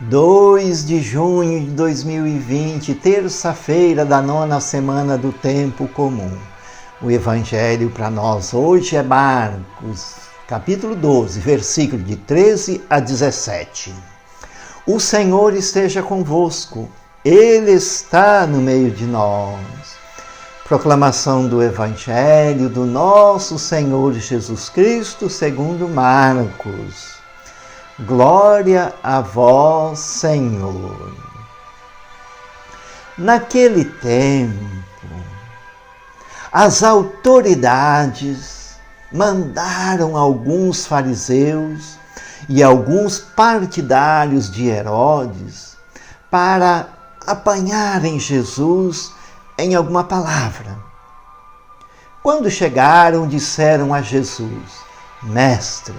2 de junho de 2020, terça-feira da 9ª semana do Tempo Comum. O Evangelho para nós hoje é Marcos, capítulo 12, versículo de 13 a 17. O Senhor esteja convosco, Ele está no meio de nós. Proclamação do Evangelho do nosso Senhor Jesus Cristo segundo Marcos. Glória a vós, Senhor. Naquele tempo, as autoridades mandaram alguns fariseus e alguns partidários de Herodes para apanharem Jesus em alguma palavra. Quando chegaram, disseram a Jesus: Mestre,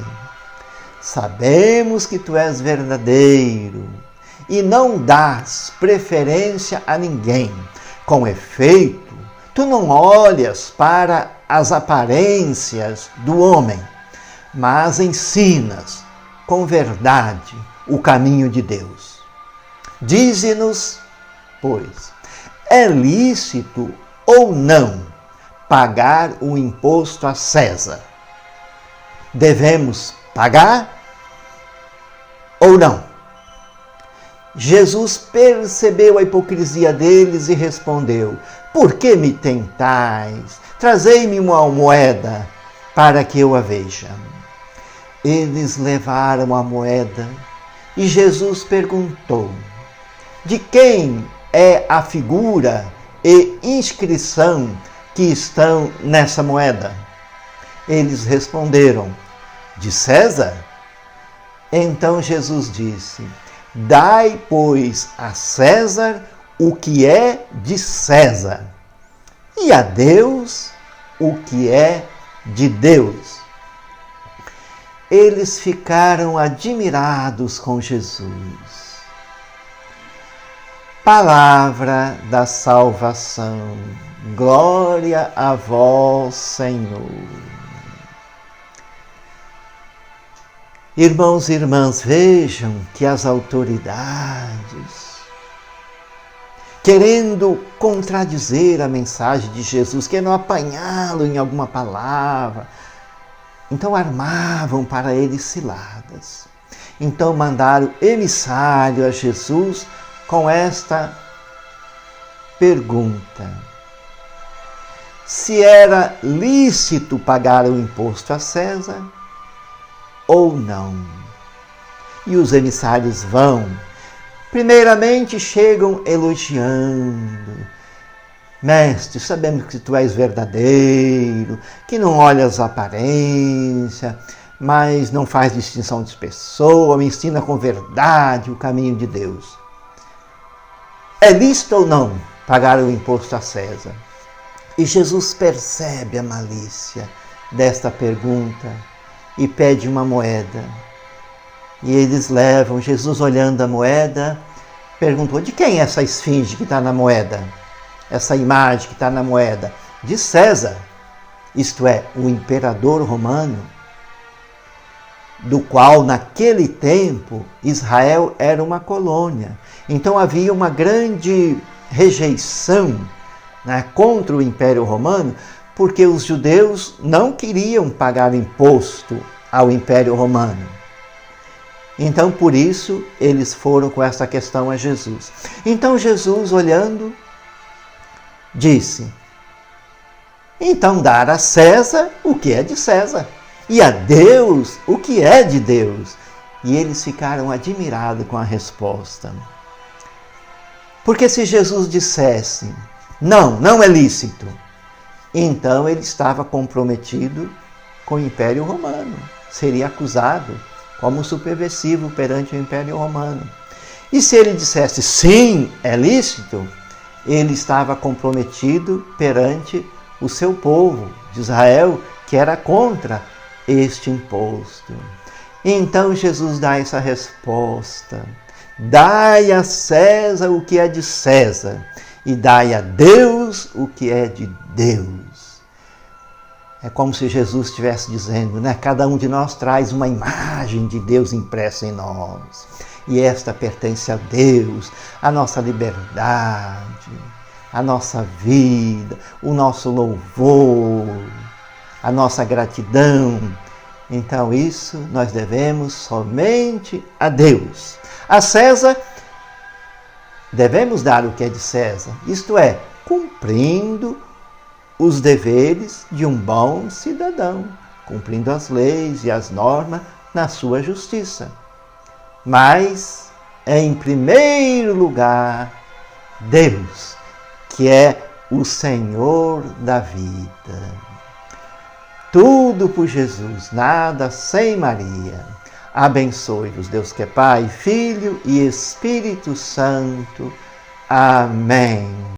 sabemos que tu és verdadeiro e não dás preferência a ninguém. Com efeito, tu não olhas para as aparências do homem, mas ensinas com verdade o caminho de Deus. Dize-nos, pois, é lícito ou não pagar o imposto a César? Devemos pagar ou não? Jesus percebeu a hipocrisia deles e respondeu: Por que me tentais? Trazei-me uma moeda para que eu a veja. Eles levaram a moeda e Jesus perguntou: De quem é a figura e inscrição que estão nessa moeda? Eles responderam: De César? Então Jesus disse: Dai, pois, a César o que é de César, e a Deus o que é de Deus. Eles ficaram admirados com Jesus. Palavra da salvação. Glória a vós, Senhor. Irmãos e irmãs, vejam que as autoridades, querendo contradizer a mensagem de Jesus, querendo apanhá-lo em alguma palavra, então armavam para ele ciladas. Então mandaram emissário a Jesus com esta pergunta: se era lícito pagar o imposto a César ou não. E os emissários vão. Primeiramente chegam elogiando: Mestre, sabemos que tu és verdadeiro, que não olhas a aparência, mas não faz distinção de pessoa, me ensina com verdade o caminho de Deus. É lícito ou não pagar o imposto a César? E Jesus percebe a malícia desta pergunta e pede uma moeda. E eles levam. Jesus, olhando a moeda, perguntou: de quem é essa esfinge que está na moeda? Essa imagem que está na moeda? De César, isto é, o imperador romano, do qual naquele tempo Israel era uma colônia. Então havia uma grande rejeição, né, contra o Império Romano, porque os judeus não queriam pagar imposto ao Império Romano. Então, por isso, eles foram com essa questão a Jesus. Então, Jesus, olhando, disse: então, dar a César o que é de César, e a Deus o que é de Deus. E eles ficaram admirados com a resposta. Porque se Jesus dissesse: não é lícito, então ele estava comprometido com o Império Romano. Seria acusado como subversivo perante o Império Romano. E se ele dissesse sim, é lícito, ele estava comprometido perante o seu povo de Israel, que era contra este imposto. Então Jesus dá essa resposta: dai a César o que é de César, e dai a Deus o que é de Deus. É como se Jesus estivesse dizendo, né? Cada um de nós traz uma imagem de Deus impressa em nós. e esta pertence a Deus, a nossa liberdade, a nossa vida, o nosso louvor, a nossa gratidão. Então isso nós devemos somente a Deus. A César devemos dar o que é de César, isto é, cumprindo os deveres de um bom cidadão, cumprindo as leis e as normas na sua justiça. Mas, em primeiro lugar, Deus, que é o Senhor da vida. Tudo por Jesus, nada sem Maria. Abençoe-vos, Deus que é Pai, Filho e Espírito Santo. Amém.